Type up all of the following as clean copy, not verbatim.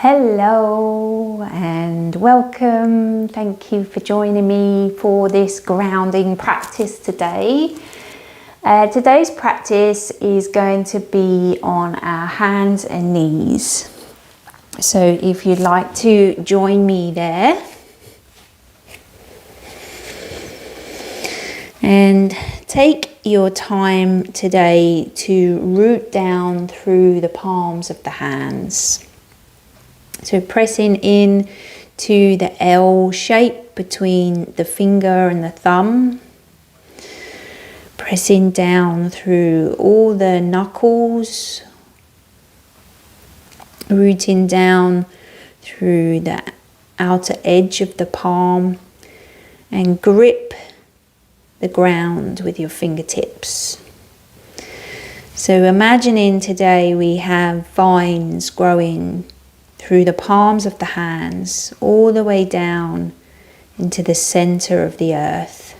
Hello and welcome. Thank you for joining me for this grounding practice today. Today's practice is going to be on our hands and knees. So if you'd like to join me there. And take your time today to root down through the palms of the hands. So pressing in to the L shape between the finger and the thumb. Pressing down through all the knuckles. Rooting down through the outer edge of the palm. And grip the ground with your fingertips. So imagining today we have vines growing through the palms of the hands, all the way down into the center of the earth.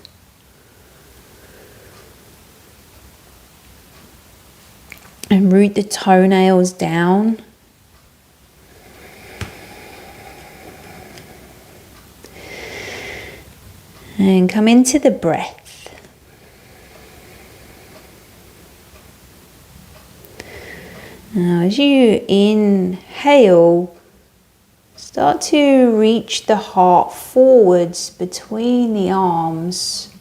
And root the toenails down. And come into the breath. Now, as you inhale, start to reach the heart forwards between the arms.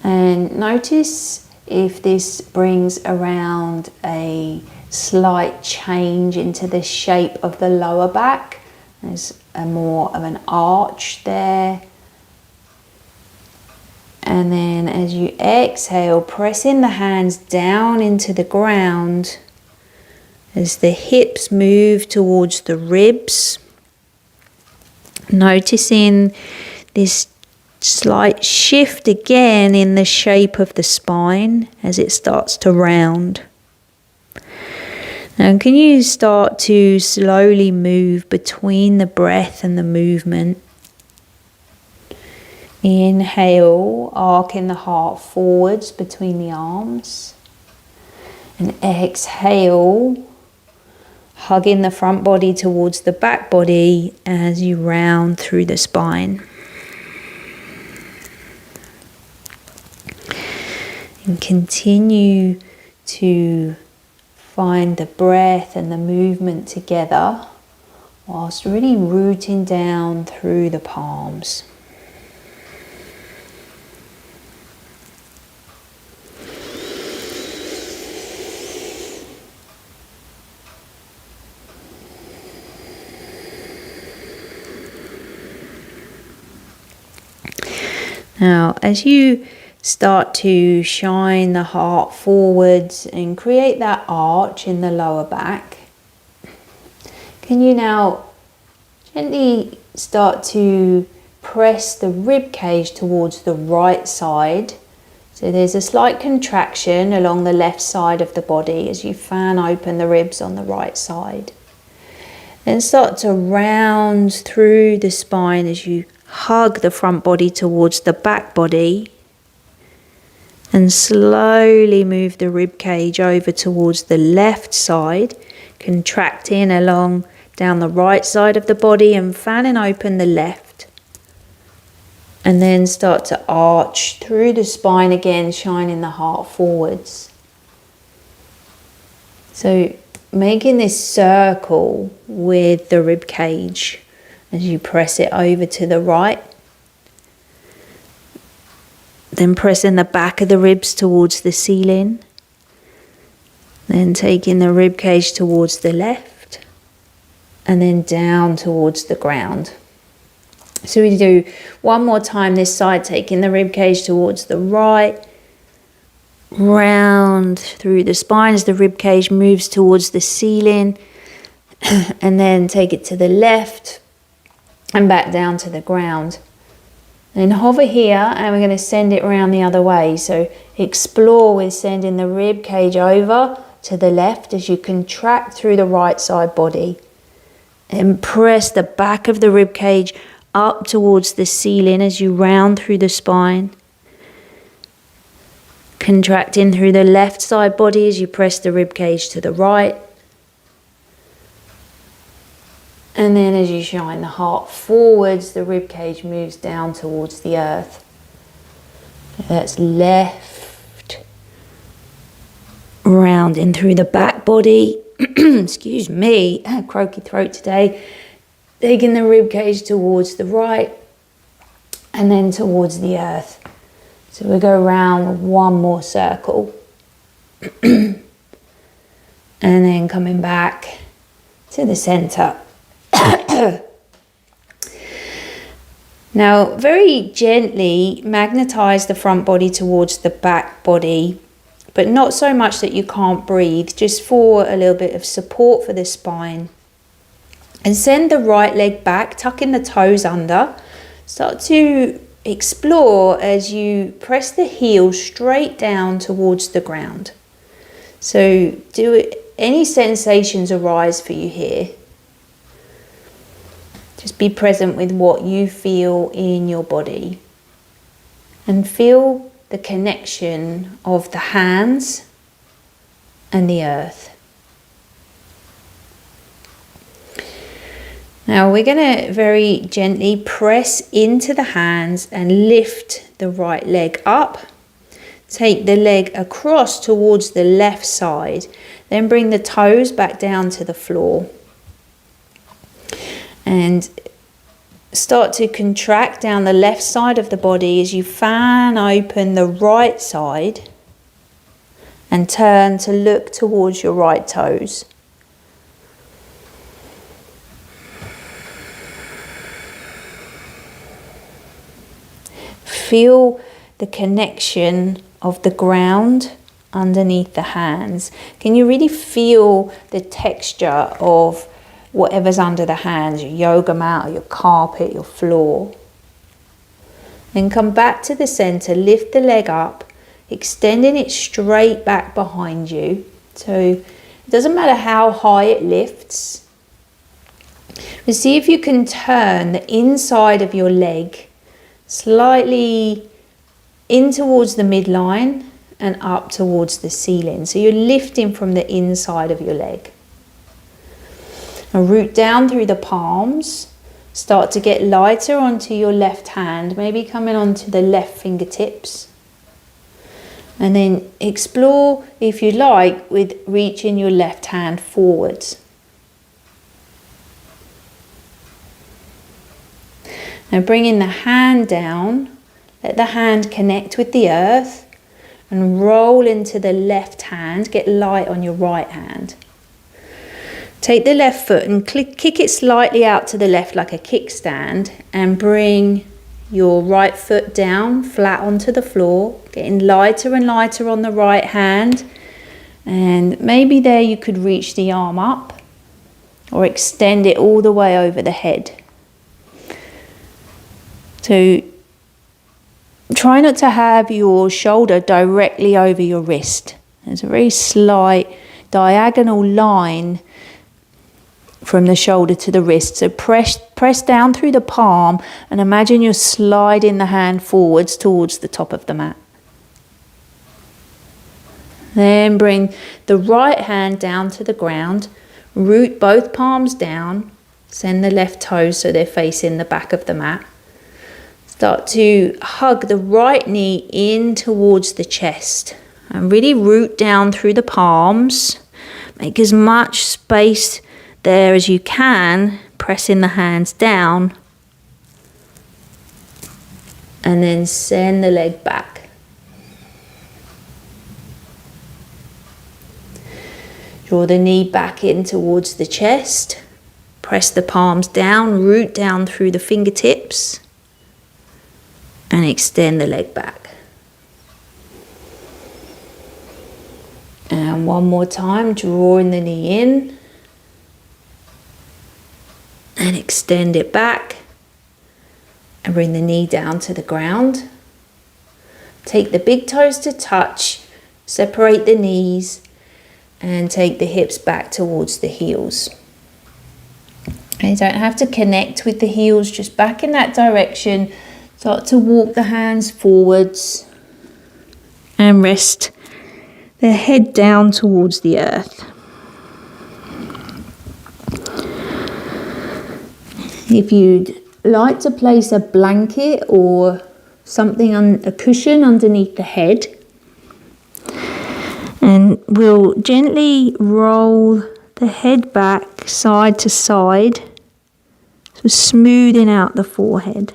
And notice if this brings around a slight change into the shape of the lower back. There's a more of an arch there. And then as you exhale, pressing the hands down into the ground. As the hips move towards the ribs, noticing this slight shift again in the shape of the spine as it starts to round. Now can you start to slowly move between the breath and the movement? Inhale, arcing the heart forwards between the arms. And exhale, hugging the front body towards the back body as you round through the spine. And continue to find the breath and the movement together whilst really rooting down through the palms. Now, as you start to shine the heart forwards and create that arch in the lower back, can you now gently start to press the rib cage towards the right side? So there's a slight contraction along the left side of the body as you fan open the ribs on the right side. Then start to round through the spine as you hug the front body towards the back body and slowly move the rib cage over towards the left side, contracting along down the right side of the body and fanning open the left. And then start to arch through the spine again, shining the heart forwards. So making this circle with the rib cage as you press it over to the right. Then pressing the back of the ribs towards the ceiling. Then taking the rib cage towards the left. And then down towards the ground. So we do one more time this side, taking the rib cage towards the right. Round through the spine as the rib cage moves towards the ceiling. And then take it to the left. And back down to the ground. Then hover here and we're going to send it around the other way. So explore with sending the rib cage over to the left as you contract through the right side body. And press the back of the rib cage up towards the ceiling as you round through the spine. Contracting through the left side body as you press the rib cage to the right. And then as you shine the heart forwards, the rib cage moves down towards the earth. That's left, rounding through the back body. Excuse me, croaky throat today. Taking the rib cage towards the right and then towards the earth. So we go round one more circle. And then coming back to the center. Now, very gently magnetize the front body towards the back body, but not so much that you can't breathe, just for a little bit of support for the spine. And send the right leg back, tucking the toes under. Start to explore as you press the heel straight down towards the ground. So do any sensations arise for you here? Just be present with what you feel in your body. And feel the connection of the hands and the earth. Now we're going to very gently press into the hands and lift the right leg up. Take the leg across towards the left side. Then bring the toes back down to the floor. And start to contract down the left side of the body as you fan open the right side and turn to look towards your right toes. Feel the connection of the ground underneath the hands. Can you really feel the texture of whatever's under the hands, your yoga mat or your carpet, your floor? Then come back to the center, lift the leg up, extending it straight back behind you. So it doesn't matter how high it lifts. But see if you can turn the inside of your leg slightly in towards the midline and up towards the ceiling. So you're lifting from the inside of your leg. Now root down through the palms. Start to get lighter onto your left hand, maybe coming onto the left fingertips. And then explore, if you like, with reaching your left hand forwards. Now bringing the hand down, let the hand connect with the earth and roll into the left hand, get light on your right hand. Take the left foot and kick it slightly out to the left like a kickstand and bring your right foot down flat onto the floor, getting lighter and lighter on the right hand. And maybe there you could reach the arm up or extend it all the way over the head. So try not to have your shoulder directly over your wrist. There's a very slight diagonal line from the shoulder to the wrist. So press down through the palm and imagine you're sliding the hand forwards towards the top of the mat. Then bring the right hand down to the ground. Root both palms down. Send the left toes so they're facing the back of the mat. Start to hug the right knee in towards the chest. And really root down through the palms. Make as much space there as you can, pressing the hands down. And then send the leg back. Draw the knee back in towards the chest. Press the palms down, root down through the fingertips. And extend the leg back. And one more time, drawing the knee in. And extend it back. And bring the knee down to the ground. Take the big toes to touch. Separate the knees. And take the hips back towards the heels. And you don't have to connect with the heels, just back in that direction. Start to walk the hands forwards and rest the head down towards the earth. If you'd like to place a blanket or something on a cushion underneath the head, and we'll gently roll the head back side to side, so smoothing out the forehead.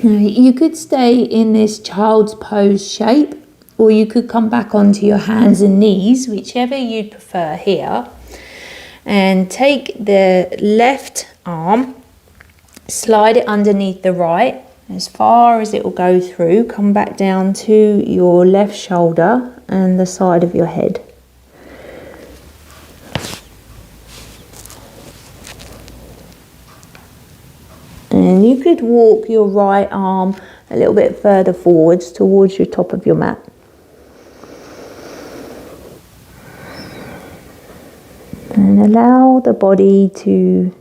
Now, you could stay in this child's pose shape, or you could come back onto your hands and knees, whichever you'd prefer here, and take the left arm, slide it underneath the right as far as it will go through, come back down to your left shoulder and the side of your head. And you could walk your right arm a little bit further forwards towards your top of your mat. And allow the body to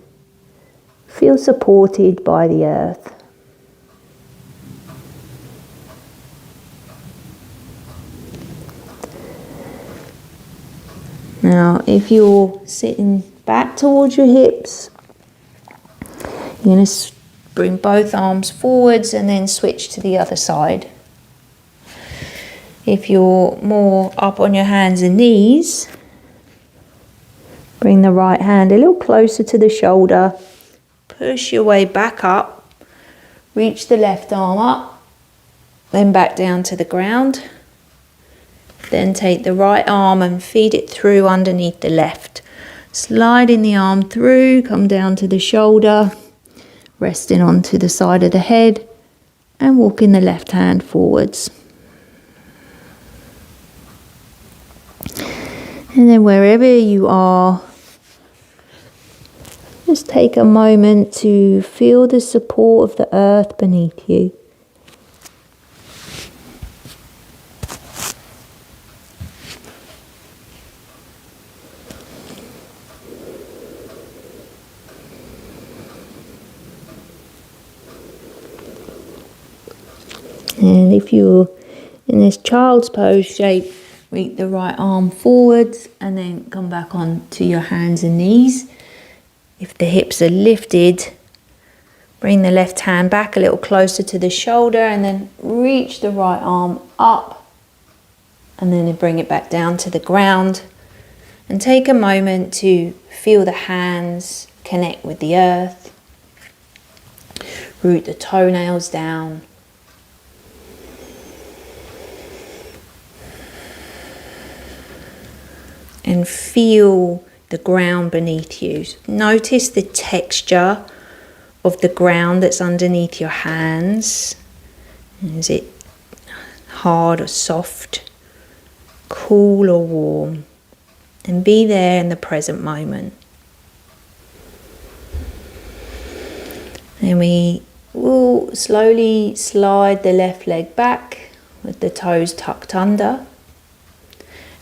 feel supported by the earth. Now, if you're sitting back towards your hips, you're going to bring both arms forwards and then switch to the other side. If you're more up on your hands and knees, bring the right hand a little closer to the shoulder, push your way back up, reach the left arm up, then back down to the ground. Then take the right arm and feed it through underneath the left. Sliding the arm through, come down to the shoulder, resting onto the side of the head, and walking the left hand forwards. And then wherever you are, just take a moment to feel the support of the earth beneath you. And if you're in this child's pose shape, reach the right arm forwards and then come back on to your hands and knees. If the hips are lifted, bring the left hand back a little closer to the shoulder and then reach the right arm up and then bring it back down to the ground. And take a moment to feel the hands connect with the earth. Root the toenails down. And feel the ground beneath you. Notice the texture of the ground that's underneath your hands. Is it hard or soft, cool or warm? And be there in the present moment. And we will slowly slide the left leg back with the toes tucked under.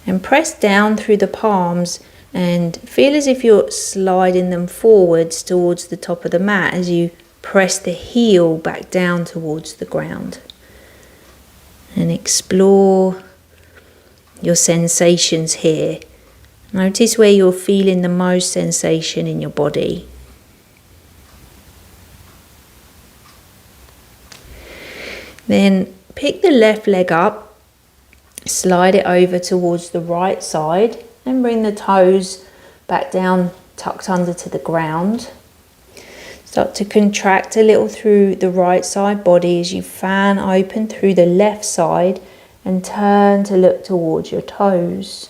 And press down through the palms and feel as if you're sliding them forwards towards the top of the mat as you press the heel back down towards the ground. And explore your sensations here. Notice where you're feeling the most sensation in your body. Then pick the left leg up. Slide it over towards the right side and bring the toes back down, tucked under to the ground. Start to contract a little through the right side body as you fan open through the left side and turn to look towards your toes.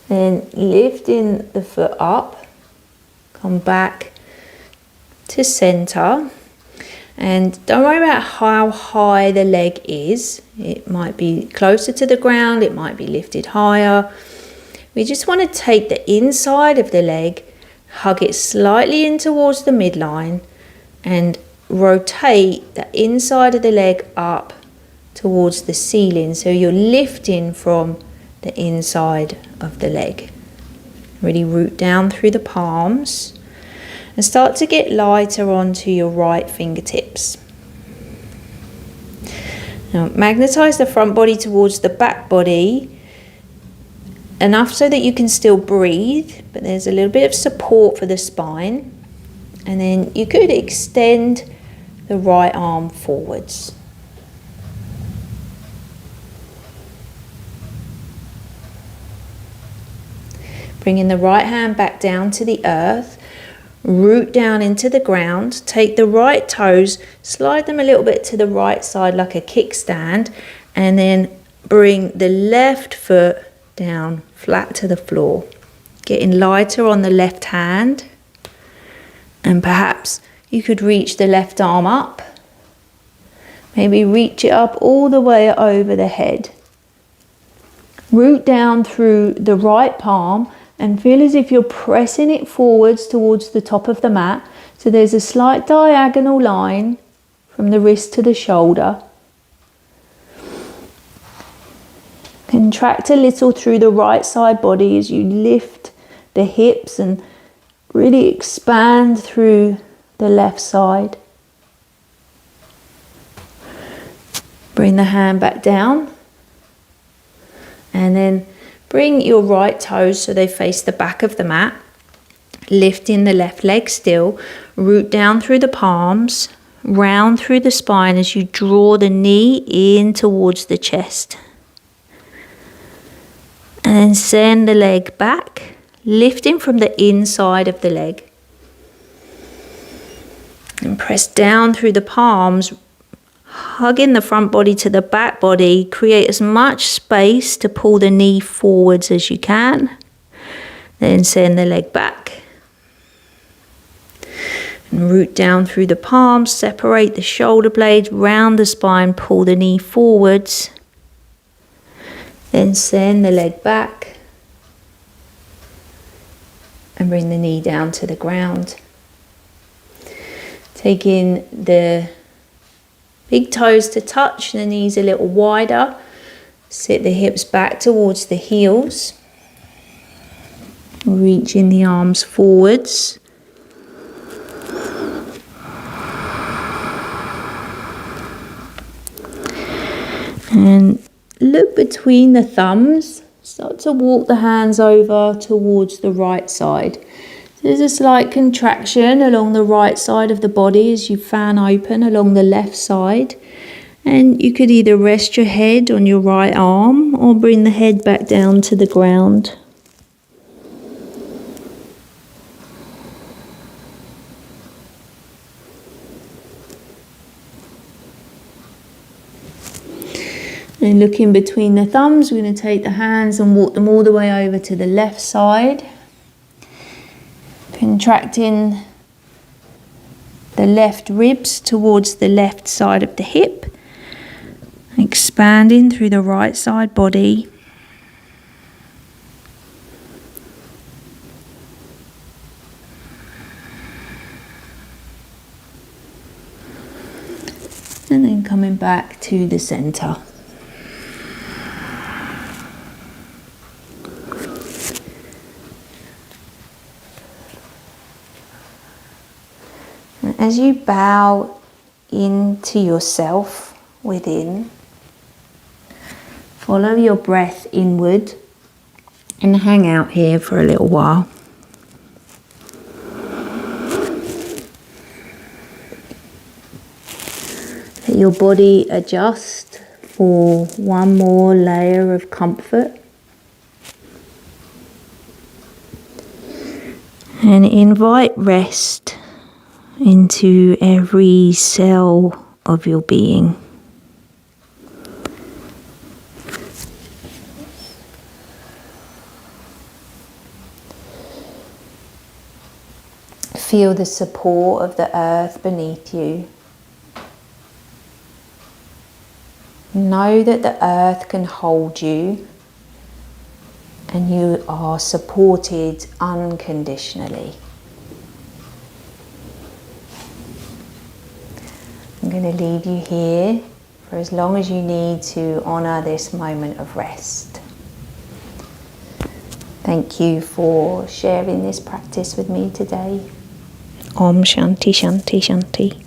Then lifting the foot up, come back to center, and don't worry about how high the leg is. It might be closer to the ground, it might be lifted higher. We just want to take the inside of the leg, hug it slightly in towards the midline, and rotate the inside of the leg up towards the ceiling. So you're lifting from the inside of the leg. Really root down through the palms and start to get lighter onto your right fingertips. Now magnetize the front body towards the back body, enough so that you can still breathe, but there's a little bit of support for the spine. And then you could extend the right arm forwards. Bringing the right hand back down to the earth, root down into the ground, take the right toes, slide them a little bit to the right side like a kickstand, and then bring the left foot down flat to the floor. Getting lighter on the left hand, and perhaps you could reach the left arm up. Maybe reach it up all the way over the head. Root down through the right palm and feel as if you're pressing it forwards towards the top of the mat. So there's a slight diagonal line from the wrist to the shoulder. Contract a little through the right side body as you lift the hips and really expand through the left side. Bring the hand back down and then bring your right toes so they face the back of the mat. Lifting the left leg still. Root down through the palms, round through the spine as you draw the knee in towards the chest. And then send the leg back, lifting from the inside of the leg. And press down through the palms, hugging the front body to the back body. Create as much space to pull the knee forwards as you can. Then send the leg back. And root down through the palms, separate the shoulder blades, round the spine, pull the knee forwards. Then send the leg back. And bring the knee down to the ground. Taking the big toes to touch, the knees a little wider. Sit the hips back towards the heels. Reaching the arms forwards. And look between the thumbs. Start to walk the hands over towards the right side. There's a slight contraction along the right side of the body as you fan open along the left side. And you could either rest your head on your right arm or bring the head back down to the ground. And looking between the thumbs, we're going to take the hands and walk them all the way over to the left side. Contracting the left ribs towards the left side of the hip. Expanding through the right side body. And then coming back to the center. As you bow into yourself within, follow your breath inward and hang out here for a little while. Let your body adjust for one more layer of comfort. And invite rest into every cell of your being. Feel the support of the earth beneath you. Know that the earth can hold you and you are supported unconditionally. I'm going to leave you here for as long as you need to honour this moment of rest. Thank you for sharing this practice with me today. Om Shanti Shanti Shanti.